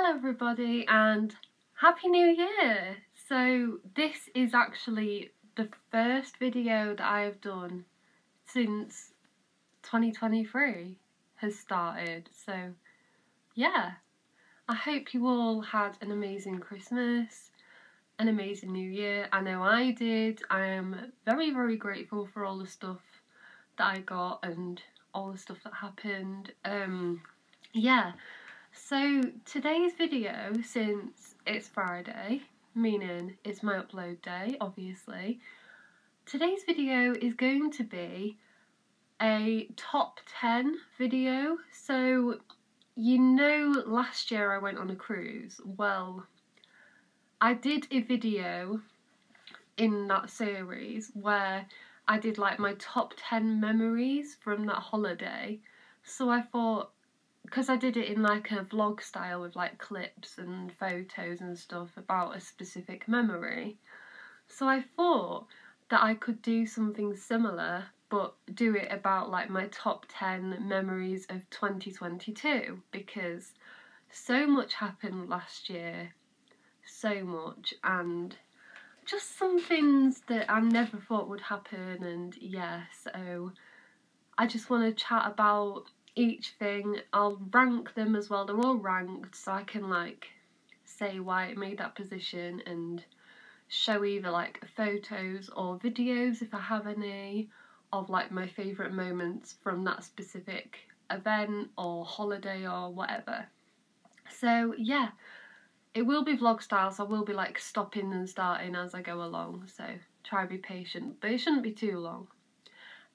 Hello everybody and Happy New Year! So this is actually the first video that I have done since 2023 has started. So yeah, I hope you all had an amazing Christmas, an amazing New Year. I know I did. I am very grateful for all the stuff that I got and all the stuff that happened. Yeah. So today's video, since it's Friday, meaning it's my upload day, obviously, today's video is going to be a top 10 video. So, you know, last year I went on a cruise. Well, I did a video in that series where I did like my top 10 memories from that holiday. So I thought, because I did it in like a vlog style with like clips and photos and stuff about a specific memory, so I thought that I could do something similar but do it about like my top 10 memories of 2022, because so much happened last year, so much, and just some things that I never thought would happen. And yeah, so I just want to chat about each thing. I'll rank them as well. They're all ranked, so I can like say why it made that position and show either like photos or videos if I have any of like my favourite moments from that specific event or holiday or whatever. So yeah, it will be vlog style, so I will be like stopping and starting as I go along, so try to be patient, but it shouldn't be too long.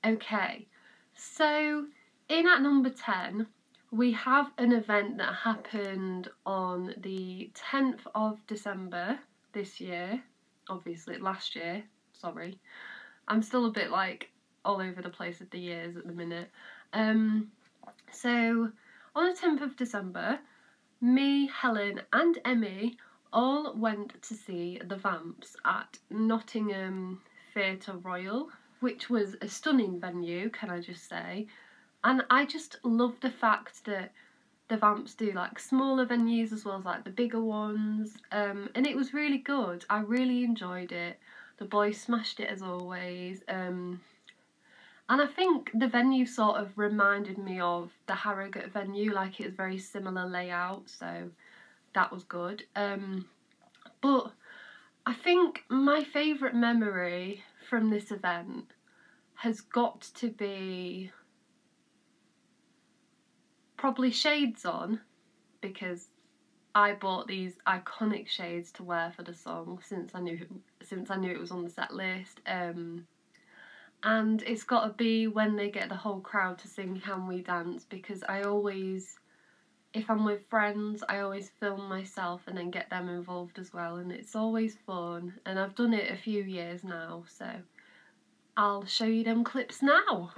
Okay, so in at number 10, we have an event that happened on the 10th of December this year. Obviously, last year, sorry. I'm still a bit like all over the place with the years at the minute. So on the 10th of December, me, Helen and Emmy all went to see the Vamps at Nottingham Theatre Royal, which was a stunning venue, can I just say. And I just love the fact that the Vamps do like smaller venues as well as like the bigger ones, and it was really good. I really enjoyed it. The boys smashed it as always, and I think the venue sort of reminded me of the Harrogate venue, like it was very similar layout, so that was good. But I think my favourite memory from this event has got to be probably shades on, because I bought these iconic shades to wear for the song since I knew it was on the set list. And it's got to be when they get the whole crowd to sing Can We Dance, because I always, if I'm with friends, I always film myself and then get them involved as well, and it's always fun, and I've done it a few years now, so I'll show you them clips now.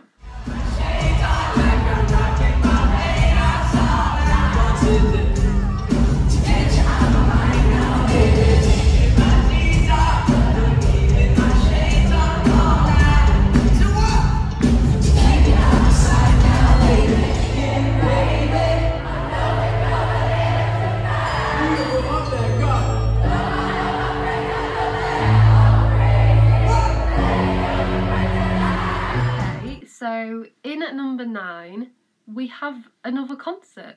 So in at number 9, we have another concert.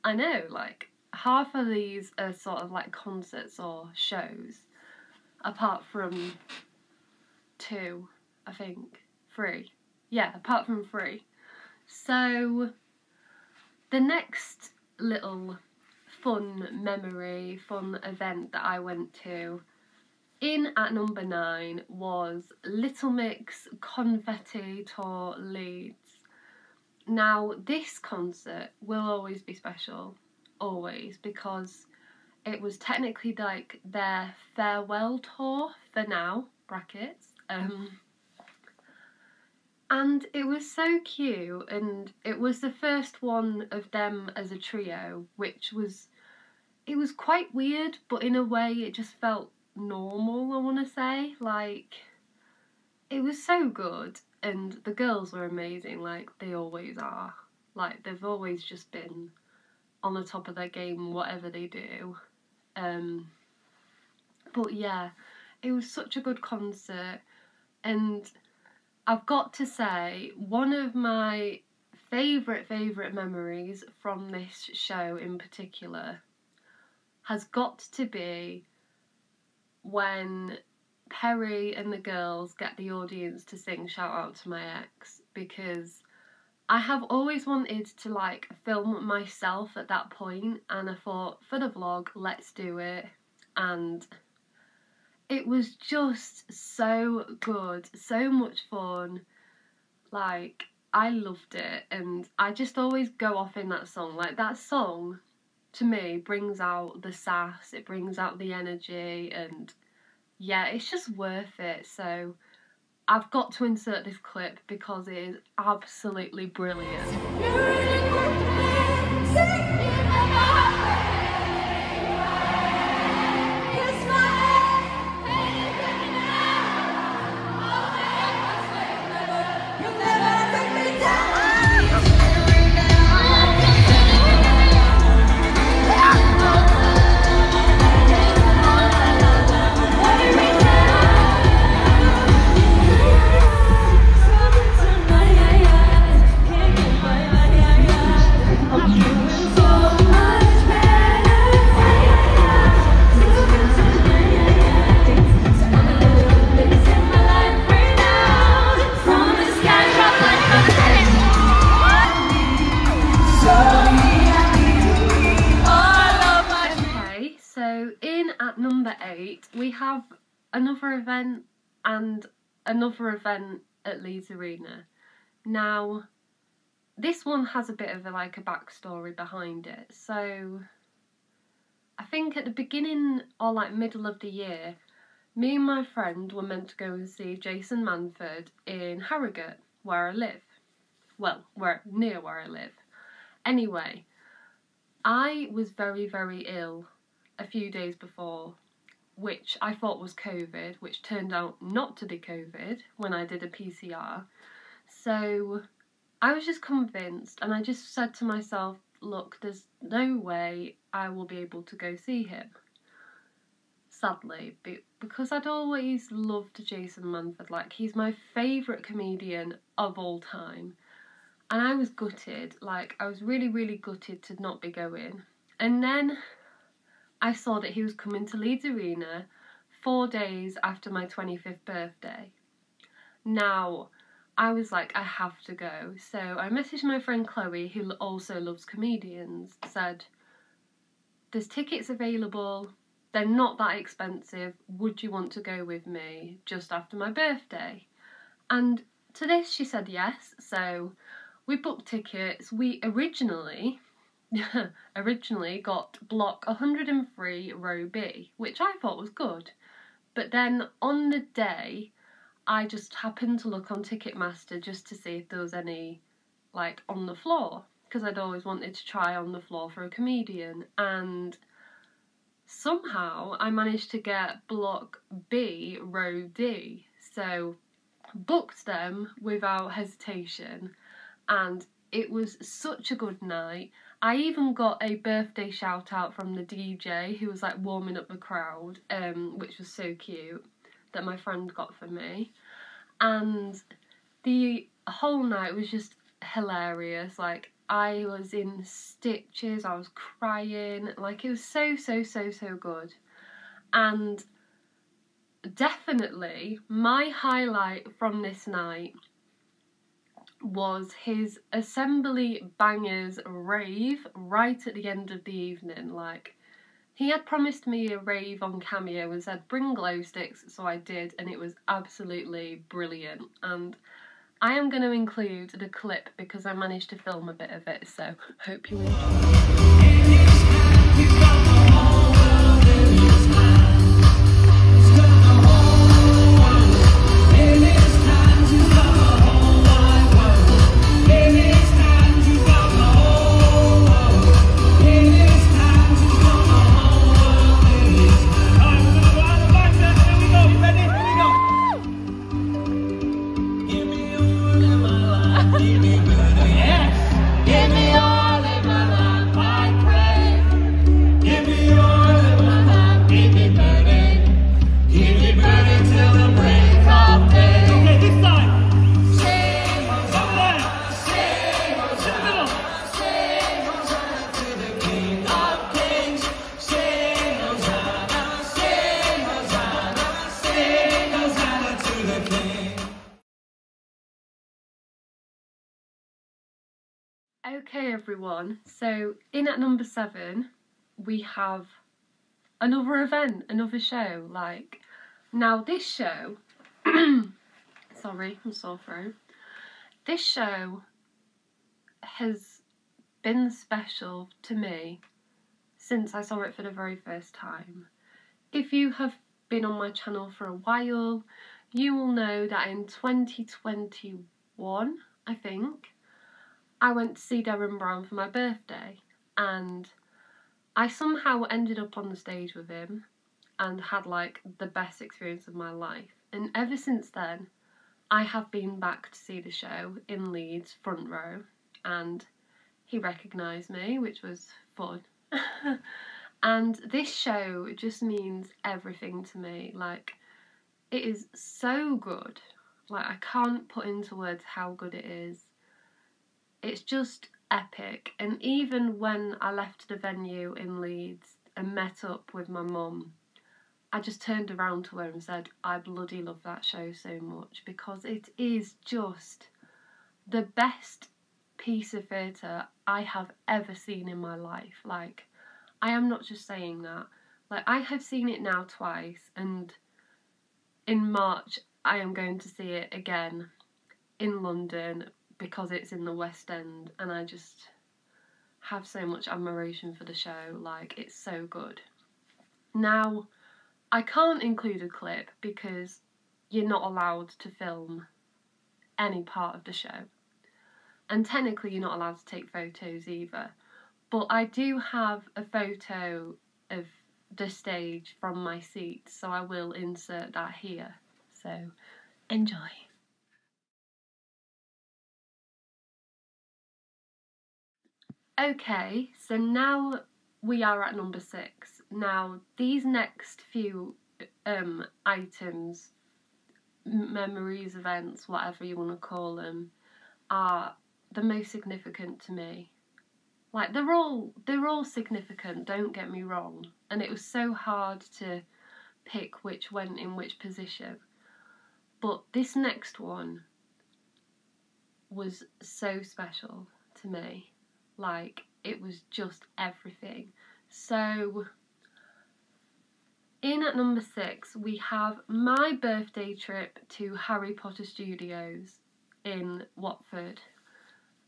I know, like, half of these are sort of like concerts or shows, apart from 2, I think, 3. Yeah, apart from 3. So the next little fun memory, fun event that I went to in at number 9 was Little Mix Confetti Tour Leeds. Now, this concert will always be special, always, because it was technically like their farewell tour for now, brackets, and it was so cute, and it was the first one of them as a trio, which was, it was quite weird, but in a way it just felt normal, I want to say. Like, it was so good, and the girls were amazing, like they always are. Like, they've always just been on the top of their game, whatever they do. But yeah, it was such a good concert, and I've got to say, one of my favourite memories from this show in particular has got to be when Perry and the girls get the audience to sing Shout Out to My Ex, because I have always wanted to like film myself at that point, and I thought, for the vlog, let's do it. And it was just so good, so much fun. Like, I loved it, and I just always go off in that song. Like, that song to me brings out the sass, it brings out the energy, and yeah, it's just worth it. So I've got to insert this clip because it is absolutely brilliant. Number 8, we have another event and another event at Leeds Arena. Now, this one has a bit of a backstory behind it. So, I think at the beginning or middle of the year, me and my friend were meant to go and see Jason Manford in Harrogate, where I live. Well, near where I live. Anyway, I was very ill a few days before, which I thought was COVID, which turned out not to be COVID when I did a PCR. So I was just convinced, and I just said to myself, look, there's no way I will be able to go see him. Sadly, because I'd always loved Jason Manford, like, he's my favourite comedian of all time. And I was gutted, like, I was really gutted to not be going. And then I saw that he was coming to Leeds Arena 4 days after my 25th birthday. Now, I was like, I have to go. So I messaged my friend Chloe, who also loves comedians, said, there's tickets available, they're not that expensive, would you want to go with me just after my birthday? And to this she said yes, so we booked tickets. We originally got block 103 row B, which I thought was good. But then on the day, I just happened to look on Ticketmaster just to see if there was any, on the floor, because I'd always wanted to try on the floor for a comedian, and somehow I managed to get block B, row D, so booked them without hesitation, and it was such a good night. I even got a birthday shout out from the DJ who was warming up the crowd, which was so cute, that my friend got for me. And the whole night was just hilarious. I was in stitches, I was crying, it was so good. And definitely my highlight from this night was his Assembly Bangers rave right at the end of the evening. He had promised me a rave on Cameo and said bring glow sticks, so I did, and it was absolutely brilliant. And I am going to include the clip because I managed to film a bit of it, so hope you enjoy. Give me all in my life. Okay everyone, so in at number 7 we have another event, another show. Like, now this show, sorry, I'm sore throat. This show has been special to me since I saw it for the very first time. If you have been on my channel for a while, you will know that in 2021, I think, I went to see Derren Brown for my birthday, and I somehow ended up on the stage with him and had like the best experience of my life. And ever since then, I have been back to see the show in Leeds, front row, and he recognised me, which was fun. And this show just means everything to me. Like, it is so good. Like, I can't put into words how good it is. It's just epic. And even when I left the venue in Leeds and met up with my mum, I just turned around to her and said, I bloody love that show so much, because it is just the best piece of theatre I have ever seen in my life. Like, I am not just saying that. Like, I have seen it now twice, and in March I am going to see it again in London because it's in the West End, and I just have so much admiration for the show. Like, it's so good. Now, I can't include a clip because you're not allowed to film any part of the show, and technically you're not allowed to take photos either, but I do have a photo of the stage from my seat, so I will insert that here, so enjoy. Okay, so now we are at number 6. Now, these next few items, memories, events, whatever you want to call them, are the most significant to me. Like, they're all significant, don't get me wrong, and it was so hard to pick which went in which position, but this next one was so special to me. Like, it was just everything. So, in at number 6, we have my birthday trip to Harry Potter Studios in Watford.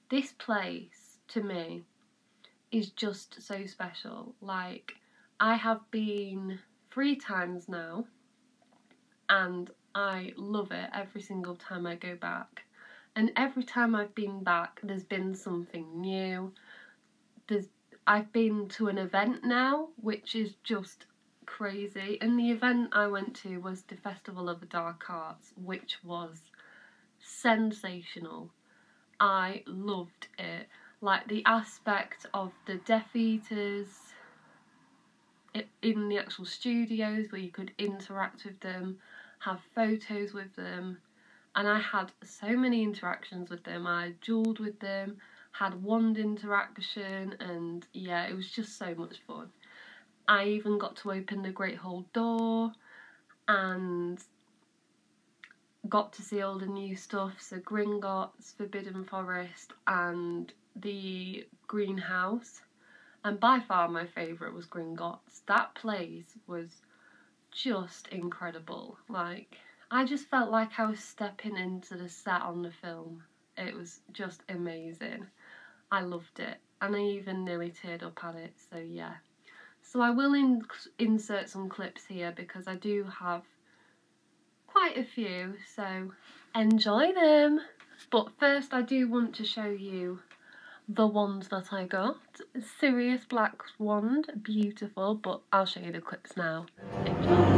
This place, to me, is just so special. Like, I have been 3 times now, and I love it every single time I go back. And every time I've been back, there's been something new. I've been to an event now, which is just crazy. And the event I went to was the Festival of the Dark Arts, which was sensational. I loved it. Like, the aspect of the Death Eaters in the actual studios, where you could interact with them, have photos with them. And I had so many interactions with them. I duelled with them, had wand interaction, and yeah, it was just so much fun. I even got to open the Great Hall door and got to see all the new stuff, so Gringotts, Forbidden Forest, and the greenhouse. And by far my favourite was Gringotts. That place was just incredible. Like, I just felt like I was stepping into the set on the film. It was just amazing. I loved it, and I even nearly teared up at it, so yeah. So I will insert some clips here because I do have quite a few, so enjoy them. But first I do want to show you the wand that I got. Sirius Black's wand, beautiful, but I'll show you the clips now. Enjoy.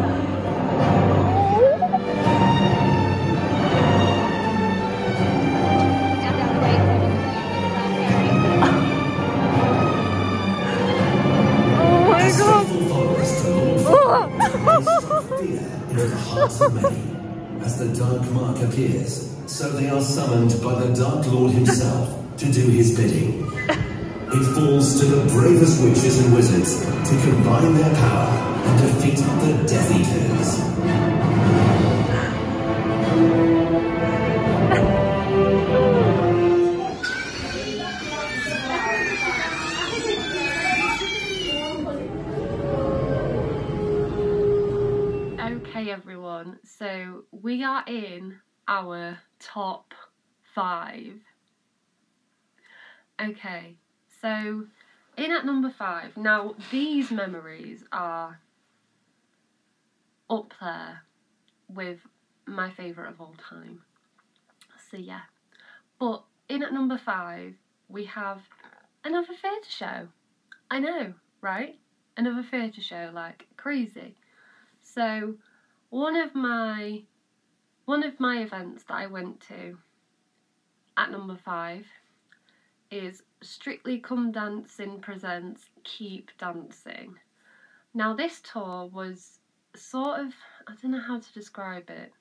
As the Dark Mark appears, so they are summoned by the Dark Lord himself to do his bidding. It falls to the bravest witches and wizards to combine their power and defeat the Death Eaters. Okay everyone, so we are in our top 5. Okay, so in at number 5, now these memories are up there with my favourite of all time. So yeah, but in at number 5 we have another theatre show. I know, right? Another theatre show, like crazy. So one of my events that I went to at number 5 is Strictly Come Dancing presents Keep Dancing. Now this tour was sort of, I don't know how to describe it,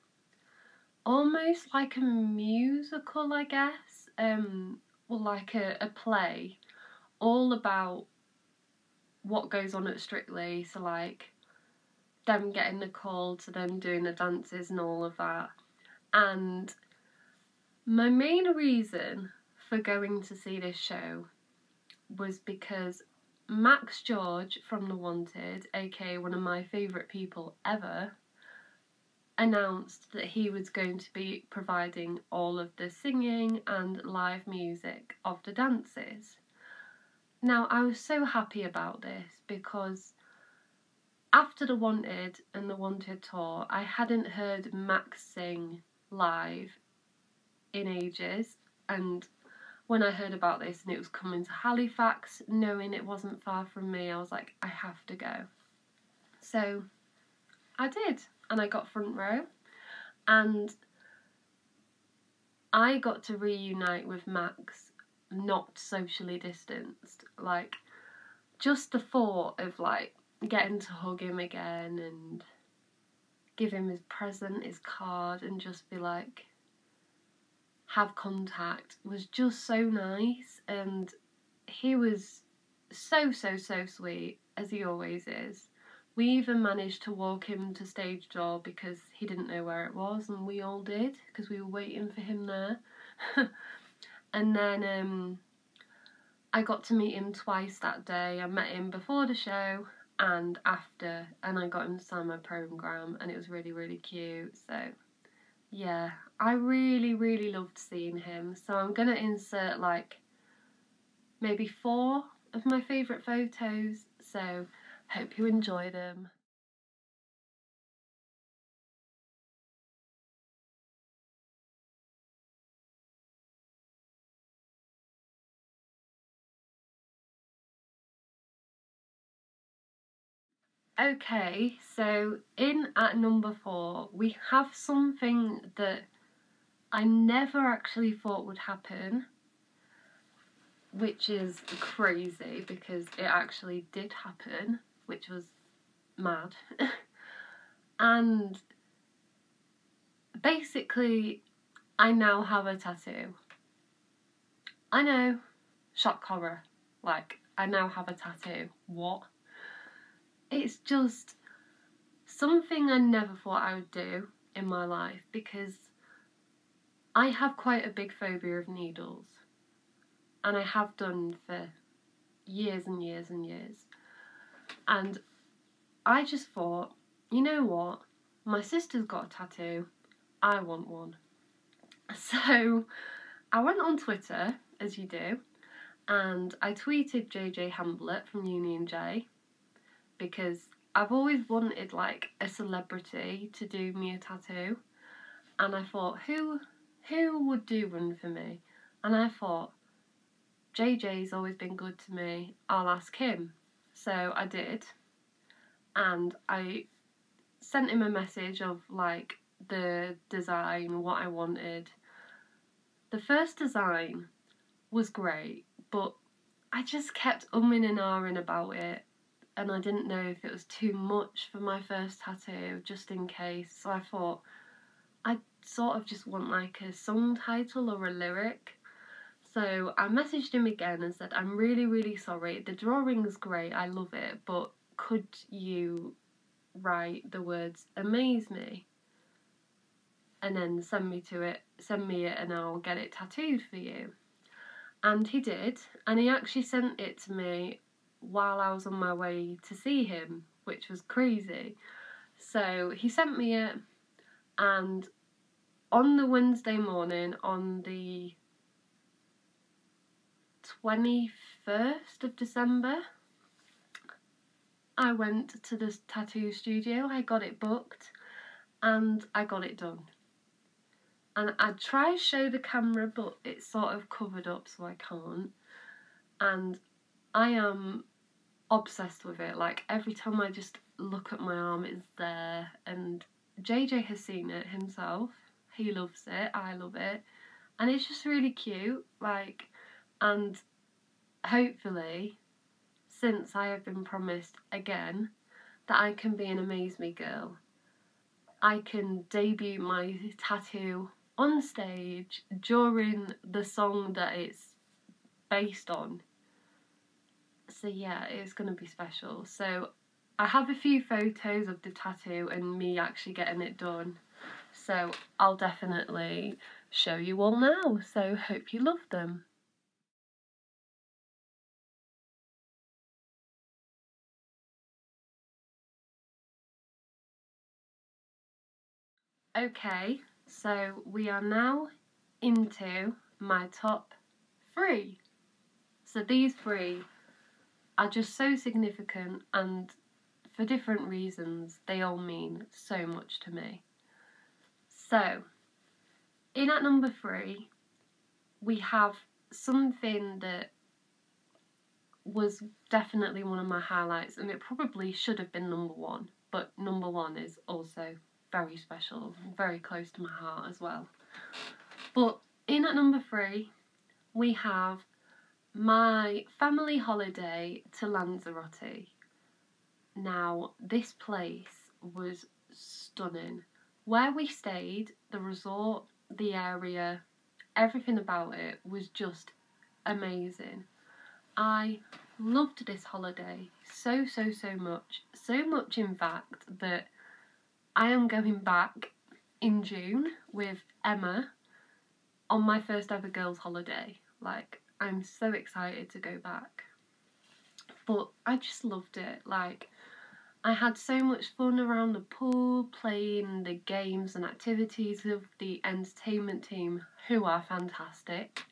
almost like a musical, I guess, or like a play, all about what goes on at Strictly, so like them getting the call to them doing the dances and all of that. And my main reason for going to see this show was because Max George from The Wanted, aka one of my favourite people ever, announced that he was going to be providing all of the singing and live music of the dances. Now I was so happy about this because after The Wanted and The Wanted tour, I hadn't heard Max sing live in ages, and when I heard about this and it was coming to Halifax, knowing it wasn't far from me, I was like, I have to go. So I did, and I got front row, and I got to reunite with Max, not socially distanced. Like, just the thought of like getting to hug him again and give him his present, his card, and just be like, have contact was just so nice. And he was so sweet, as he always is. We even managed to walk him to stage door because he didn't know where it was, and we all did because we were waiting for him there. And then I got to meet him twice that day. I met him before the show and after, and I got him to sign my program, and it was really cute. So yeah, I really loved seeing him. So I'm gonna insert like maybe 4 of my favourite photos, so hope you enjoy them. Okay, so in at number 4 we have something that I never actually thought would happen, which is crazy because it actually did happen, which was mad. And basically I now have a tattoo. I know, shock horror, like I now have a tattoo. What? It's just something I never thought I would do in my life because I have quite a big phobia of needles, and I have done for years and years and years. And I just thought, you know what, my sister's got a tattoo, I want one. So I went on Twitter, as you do, and I tweeted JJ Hamblett from Union J, because I've always wanted like a celebrity to do me a tattoo, and I thought, who would do one for me? And I thought, JJ's always been good to me, I'll ask him. So I did, and I sent him a message of like the design, what I wanted. The first design was great, but I just kept umming and ahhing about it, and I didn't know if it was too much for my first tattoo, just in case. So I thought, I sort of just want like a song title or a lyric. So I messaged him again and said, I'm really sorry, the drawing's great, I love it, but could you write the words "amaze me" and then send me it and I'll get it tattooed for you? And he did, and he actually sent it to me while I was on my way to see him, which was crazy. So he sent me it, and on the Wednesday morning, on the 21st of December, I went to the tattoo studio. I got it booked and I got it done. And I try to show the camera, but it's sort of covered up, so I can't. And I am obsessed with it. Like, every time I just look at my arm, it's there. And JJ has seen it himself. He loves it. I love it. And it's just really cute. Like, and hopefully, since I have been promised again that I can be an Amaze Me girl, I can debut my tattoo on stage during the song that it's based on. So yeah, it's going to be special. So I have a few photos of the tattoo and me actually getting it done. So I'll definitely show you all now. So hope you love them. Okay, so we are now into my top 3. So these 3 are just so significant, and for different reasons they all mean so much to me. So in at number 3 we have something that was definitely one of my highlights, and it probably should have been number 1, but number 1 is also very special, very close to my heart as well. But in at number 3 we have my family holiday to Lanzarote. Now, this place was stunning. Where we stayed, the resort, the area, everything about it was just amazing. I loved this holiday so much. So much, in fact, that I am going back in June with Emma on my first ever girls' holiday. Like, I'm so excited to go back. But I just loved it. Like, I had so much fun around the pool, playing the games and activities with the entertainment team, who are fantastic.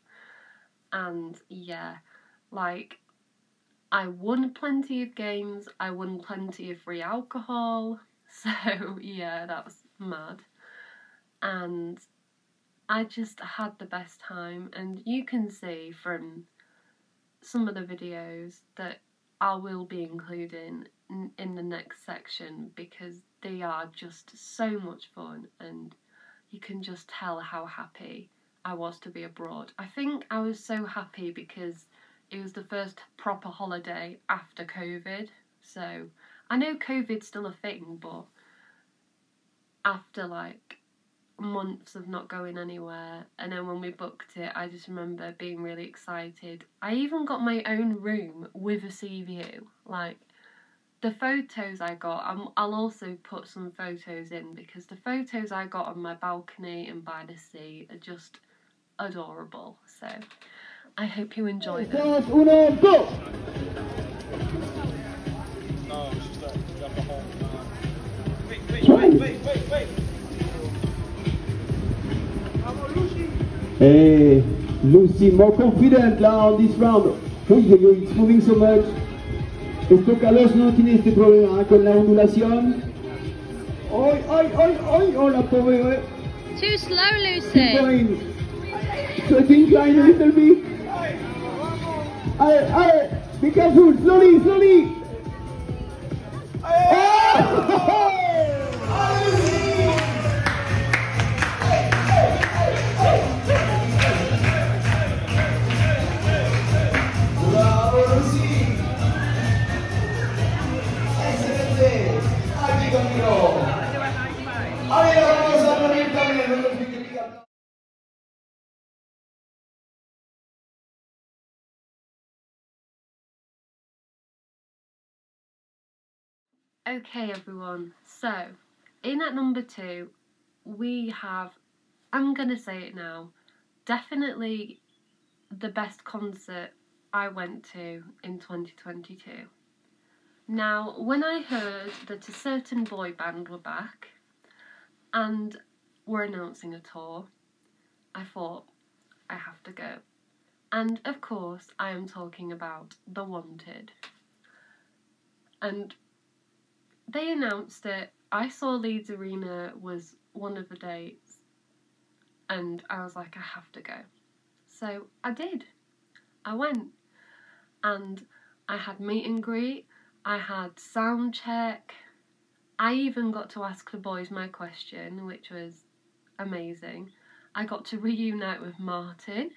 And yeah, like, I won plenty of games, I won plenty of free alcohol, so yeah, that was mad. And I just had the best time, and you can see from some of the videos that I will be including in the next section, because they are just so much fun, and you can just tell how happy I was to be abroad. I think I was so happy because it was the first proper holiday after COVID. So I know COVID's still a thing, but after like months of not going anywhere, and then when we booked it, I just remember being really excited. I even got my own room with a sea view. Like, the photos I got, I'll also put some photos in, because the photos I got on my balcony and by the sea are just adorable. So I hope you enjoy them. Uno, go! No, it's just that you have to hold. Wait. Hey, Lucy, more confident now on this round. It's moving so much. Esto Carlos no tiene este problema con la ondulación. ¡Ay! ¡Oh, la pobre! Too slow, Lucy. So I think incline a little bit. Be careful, slowly. Okay everyone, so in at number 2 we have, I'm gonna say it now, definitely the best concert I went to in 2022. Now, when I heard that a certain boy band were back and were announcing a tour, I thought, I have to go. And of course, I am talking about The Wanted. And they announced it. I saw Leeds Arena was one of the dates, and I was like, I have to go. So I did. I went, and I had meet and greet, I had sound check, I even got to ask the boys my question, which was amazing. I got to reunite with Martin,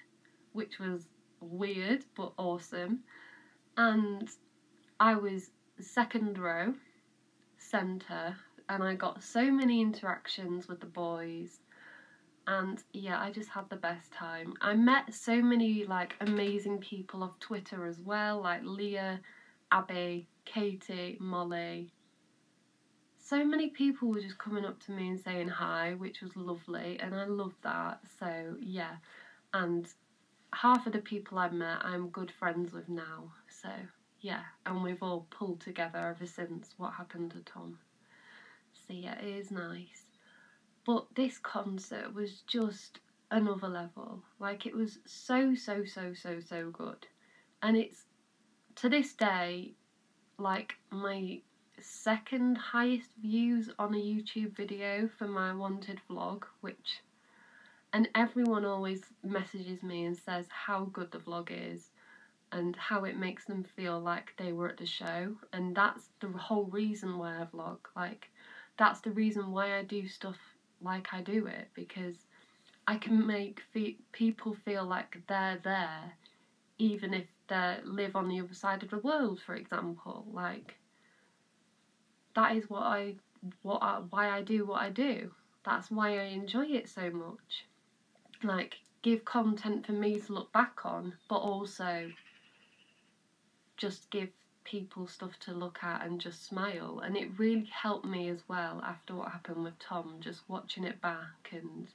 which was weird but awesome, and I was second row, centre, and I got so many interactions with the boys. And yeah, I just had the best time. I met so many like amazing people off Twitter as well, like Leah, Abby, Katie, Molly. So many people were just coming up to me and saying hi, which was lovely, and I loved that. So yeah, and half of the people I've met I'm good friends with now. So yeah, and we've all pulled together ever since what happened to Tom. So yeah, it is nice. But this concert was just another level. Like, it was so good. And it's, to this day, like my second highest views on a YouTube video for my Wanted vlog, and everyone always messages me and says how good the vlog is and how it makes them feel like they were at the show. And that's the whole reason why I vlog. Like, that's the reason why I do stuff like I do it, because I can make people feel like they're there, even if they live on the other side of the world, for example. Like, that is why I do what I do. That's why I enjoy it so much. Like, give content for me to look back on, but also just give people stuff to look at and just smile. And it really helped me as well after what happened with Tom, just watching it back and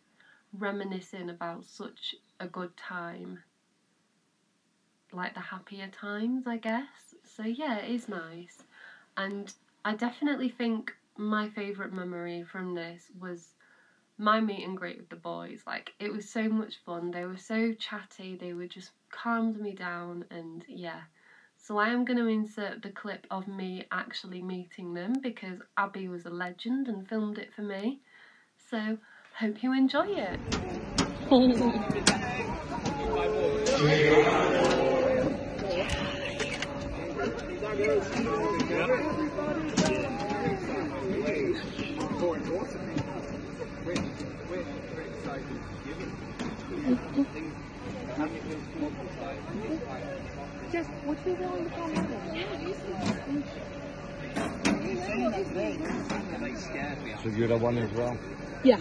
reminiscing about such a good time, like the happier times, I guess. So yeah, it is nice. And I definitely think my favourite memory from this was my meet and greet with the boys. Like, it was so much fun. They were so chatty, they were just calmed me down, and yeah. So I am going to insert the clip of me actually meeting them, because Abby was a legend and filmed it for me. So, hope you enjoy it. Just what you want to come So you're the one as well? Yeah.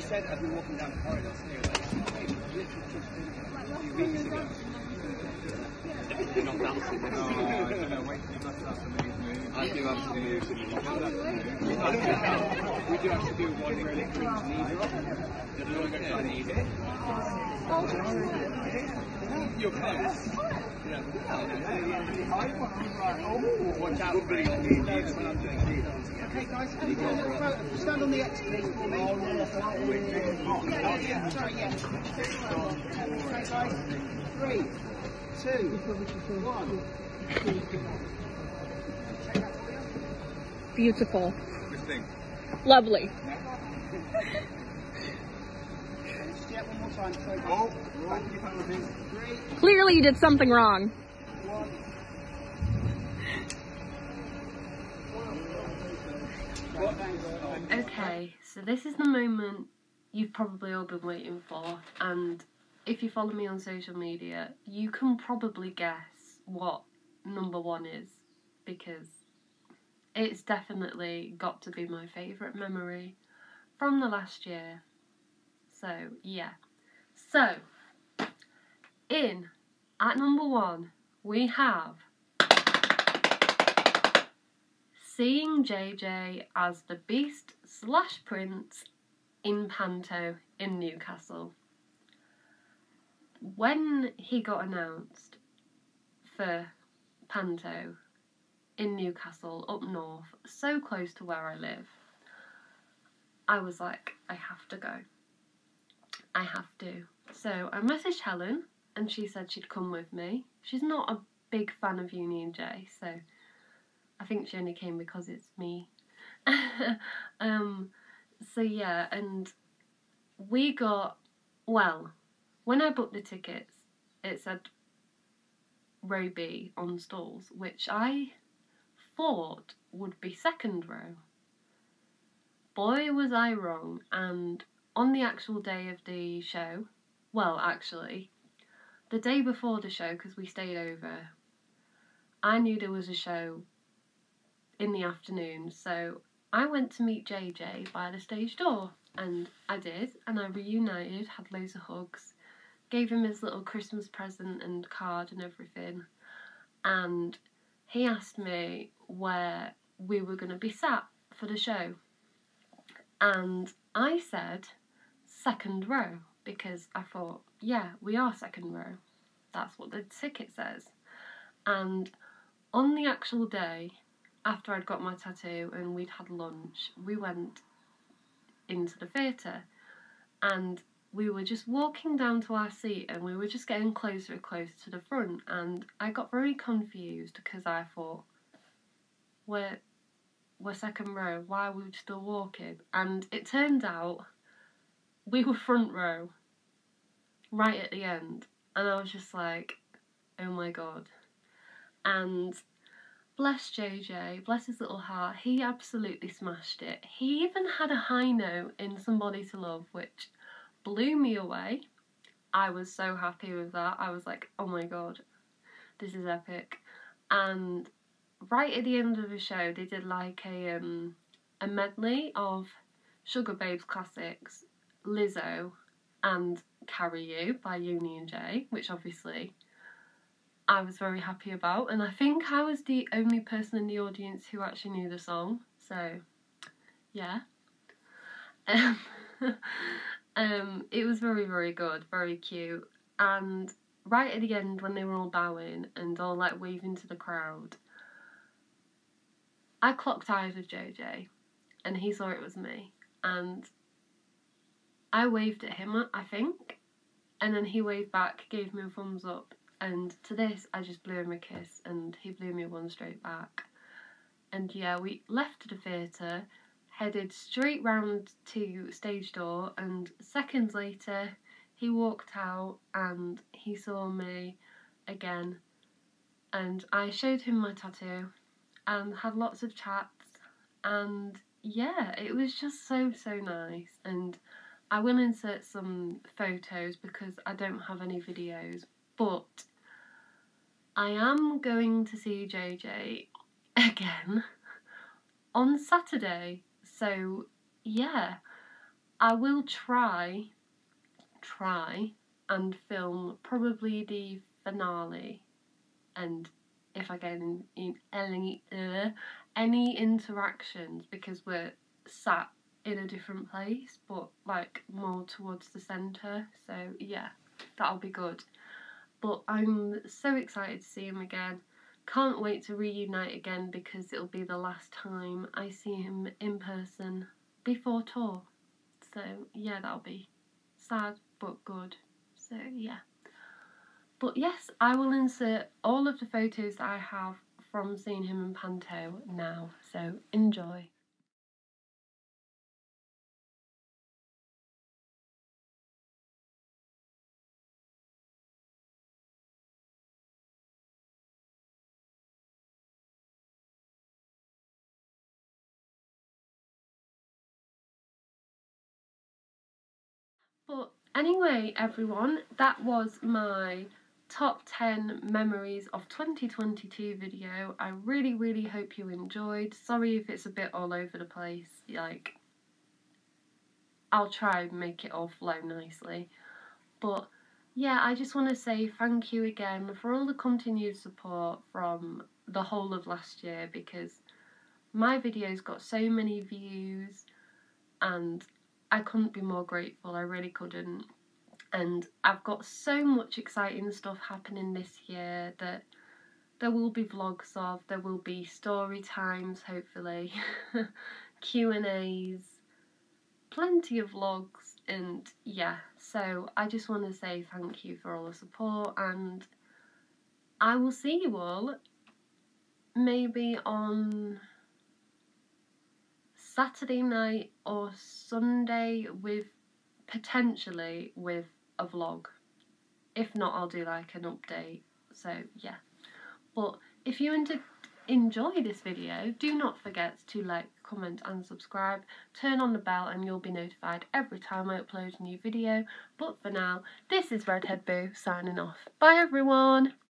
You're not dancing. No, wait, I do have to do we do have to do one where it brings knees up. Then we're going to try and eat it. You're close. Watch out for the knees when I'm doing these. Okay, guys, stand on the X, please, for me. Sorry, yeah. Okay, guys, 3, 2, 1. Beautiful. Lovely. One more time. Oh, Clearly you did something wrong. Okay, so this is the moment you've probably all been waiting for, and if you follow me on social media, you can probably guess what number 1 is, because it's definitely got to be my favourite memory from the last year. So, yeah. So, at number 1, we have seeing JJ as the Beast / Prince in Panto in Newcastle. When he got announced for Panto, in Newcastle, up north, so close to where I live. I was like, I have to go. I have to. So I messaged Helen and she said she'd come with me. She's not a big fan of Union J, so I think she only came because it's me. So yeah, and we got, well, when I booked the tickets, it said row B on stalls, which I thought would be second row. Boy, was I wrong. And on the actual day of the show, well, actually, the day before the show, because we stayed over, I knew there was a show in the afternoon, so I went to meet JJ by the stage door, and I did, and I reunited, had loads of hugs, gave him his little Christmas present and card and everything, and he asked me where we were going to be sat for the show, and I said second row, because I thought, yeah, we are second row, that's what the ticket says. And on the actual day, after I'd got my tattoo and we'd had lunch, we went into the theatre, and we were just walking down to our seat and we were just getting closer and closer to the front, and I got very confused because I thought, we're second row, why are we still walking? And it turned out we were front row, right at the end, and I was just like, oh my god. And bless JJ, bless his little heart, he absolutely smashed it. He even had a high note in Somebody to Love, which blew me away. I was so happy with that. I was like, oh my god, this is epic. And right at the end of the show, they did like a medley of Sugar Babes classics, Lizzo and Carry You by Union J, which obviously I was very happy about, and I think I was the only person in the audience who actually knew the song, so yeah. It was very, very good, very cute, and right at the end when they were all bowing and all like waving to the crowd, I clocked eyes with JJ and he saw it was me, and I waved at him, I think, and then he waved back, gave me a thumbs up, and to this I just blew him a kiss and he blew me one straight back. And yeah, we left the theatre, headed straight round to stage door, and seconds later he walked out and he saw me again, and I showed him my tattoo and had lots of chats, and yeah, it was just so nice. And I will insert some photos because I don't have any videos, but I am going to see JJ again on Saturday, so yeah, I will try and film probably the finale, and if I get in any interactions, because we're sat in a different place but like more towards the centre, so yeah, that'll be good. But I'm so excited to see him again. Can't wait to reunite again because it'll be the last time I see him in person before tour. So yeah, that'll be sad but good. So yeah. But yes, I will insert all of the photos that I have from seeing him in Panto now. So enjoy. But anyway, everyone, that was my top 10 memories of 2022 video. I really hope you enjoyed. Sorry if it's a bit all over the place, like, I'll try and make it all flow nicely. But yeah, I just want to say thank you again for all the continued support from the whole of last year, because my videos got so many views and I couldn't be more grateful, I really couldn't. And I've got so much exciting stuff happening this year that there will be vlogs of, there will be story times, hopefully, Q&As, plenty of vlogs, and yeah, so I just want to say thank you for all the support, and I will see you all maybe on Saturday night or Sunday potentially with a vlog. If not, I'll do like an update, so yeah. But if you enjoy this video, do not forget to like, comment and subscribe. Turn on the bell and you'll be notified every time I upload a new video. But for now, this is Redhead Boo signing off. Bye everyone!